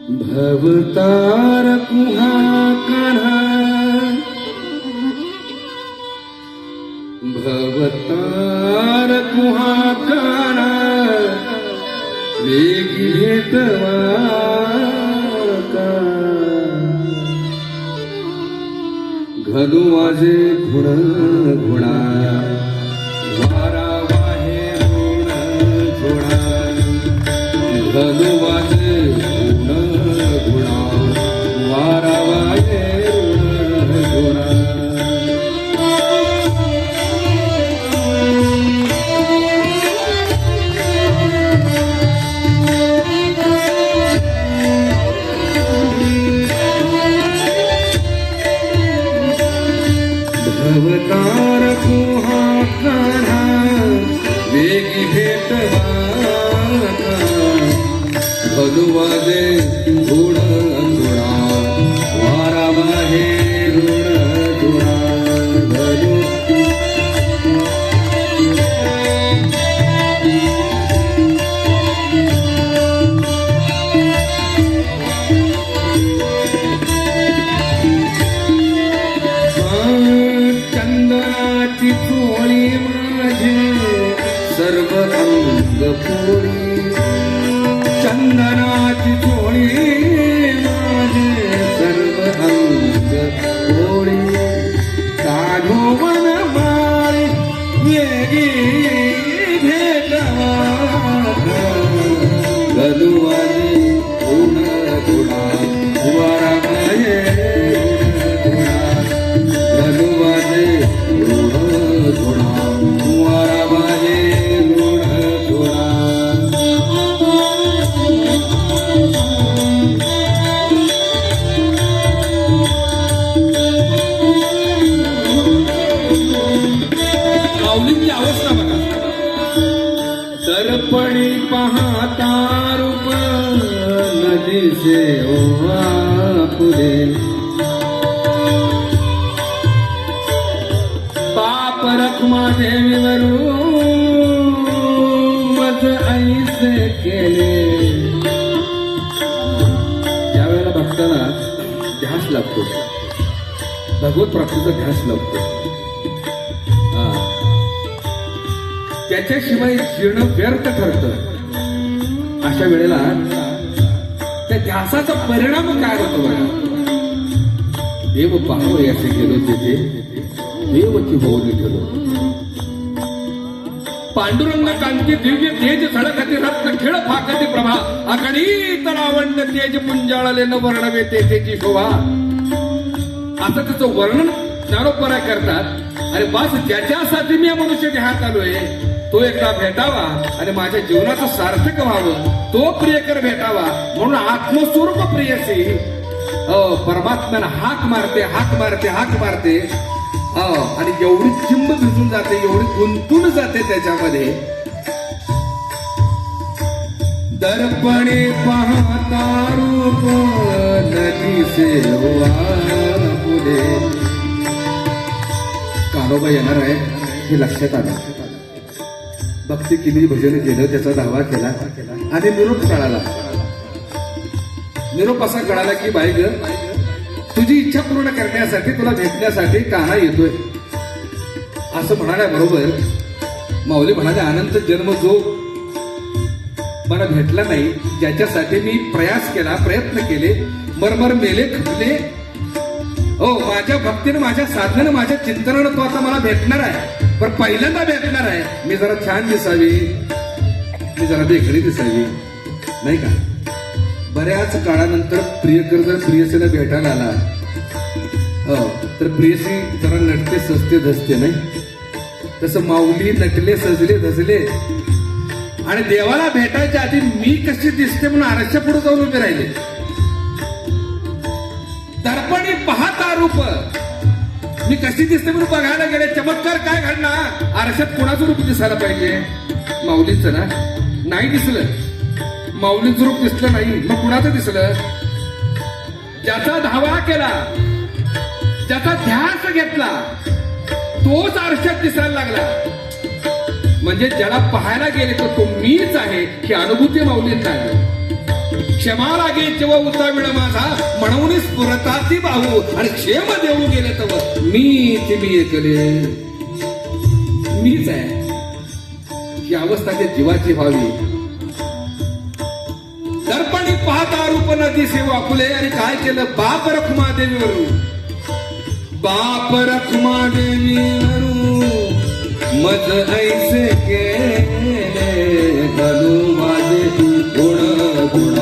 भवतार कुहा कान्हा भवतार कुहा कान्हा वेगी भेटवा का घनु माझे गुण गुणा वारा वाहे गुण गुणा घनु माझे गुणा वारा वाहे गुणा भवतार कुहा कान्हा वेगी भेटवा भगवाजे गुण गुणा वारा वाहे गुण गुणा चंदनाची चोळी माझे सर्व अंग पोळी चंदनाची चोळी माझे सर्व अंग पोळी काढो मन माळी वेगी भेटवा गलुवाने गुण गुणा वारा वाहे गलुवाने गुण गुणा वारा वाहे गुण गुणा माऊलींची अवस्था बघा. दर्पणी पाहता रूप नदीचे ओवा पुढे बाप रखमा देवीवरून मज ऐसे केले. ज्यावेळेला भक्ताला ध्यास लागतो भगवत प्राप्तीचा ध्यास लागतो त्याच्याशिवाय जीर्ण व्यर्थ ठरत. अशा वेळेला त्या ध्यासाचा परिणाम काय होतो बघा. देव पाहावे असे गेलो तेथे देवची होऊन ठेवलो. पांडुरंग कांती दिव्य तेज झळकती रत्न खेळ फाकती प्रभा अगणित लावण्य तेज पुंजाळले न वर्णवे तेजेची शोभा. असं त्याचं वर्णन ज्ञानोपराय करतात. अरे बास ज्याच्यासाठी मी या मनुष्य देहात आलोय तो एकदा भेटावा आणि माझ्या जीवनाचं सार्थक व्हावं तो प्रियकर भेटावा म्हणून आत्मस्वरूप प्रियसी परमात्म्याला हाक मारते हाक मारते हाक मारते आणि एवढी चिंब भिजून जाते एवढी गुंतून जाते त्याच्यामध्ये. दर्पणे पाहता रूप नदीचे पुढे कान्होबा येणार आहे हे लक्षात आलं. भक्ती केली भजन केलं त्याचा दावा केला आणि निरोप कळाला. निरोप असा कळाला की बाई ग तुझी इच्छा पूर्ण करण्यासाठी तुला भेटण्यासाठी कान्हा येतोय असं म्हणाल्याबरोबर माऊली म्हणाले अनंत जन्म जो मला भेटला नाही ज्याच्यासाठी मी प्रयास केला प्रयत्न केले मरमर मेले खपले हो माझ्या भक्तीनं माझ्या साधनेनं माझ्या चिंतनानं तो आता मला भेटणार आहे. पण पहिल्यांदा भेटणार आहे मी जरा छान दिसावी मी जरा देखणी दिसावी नाही का. बऱ्याच काळानंतर प्रियकर जर प्रियसीला भेटायला आला तर प्रियसी जरा नटते सजते धसते नाही. तसं माऊली नटले सजले धजले आणि देवाला भेटायच्या आधी मी कशी दिसते म्हणून आरशा पुढे जाऊन उभे राहिले. दर्पणी पाहता रूप मी कशी दिसते म्हणून बघायला गेले. चमत्कार काय घडला आरशात कोणाचं रूप दिसायला पाहिजे माऊलींचं ना नाही दिसलं. माऊलींचं रूप दिसलं नाही मग कुणाचं दिसलं. ज्याचा धावा केला ज्याचा ध्यास घेतला तोच आरशात दिसायला लागला. म्हणजे ज्याला पाहायला गेले तर तो मीच आहे ही अनुभूती माऊलींना आहे. क्षमा लागे जेव्हा उताविळ माझा म्हणून स्फुरताची बाहू आणि क्षेम देऊ गेले तव मी तुम्ही एकले मीच आहे. ही अवस्था त्या जीवाची व्हावी. दर्पणी पाहता रूप नदी सेव आपुले आणि काय केलं बाप रखुमा देवीवरून बाप रखुमा देवीवरून मज ऐसे केले घालू माझे गुण गुण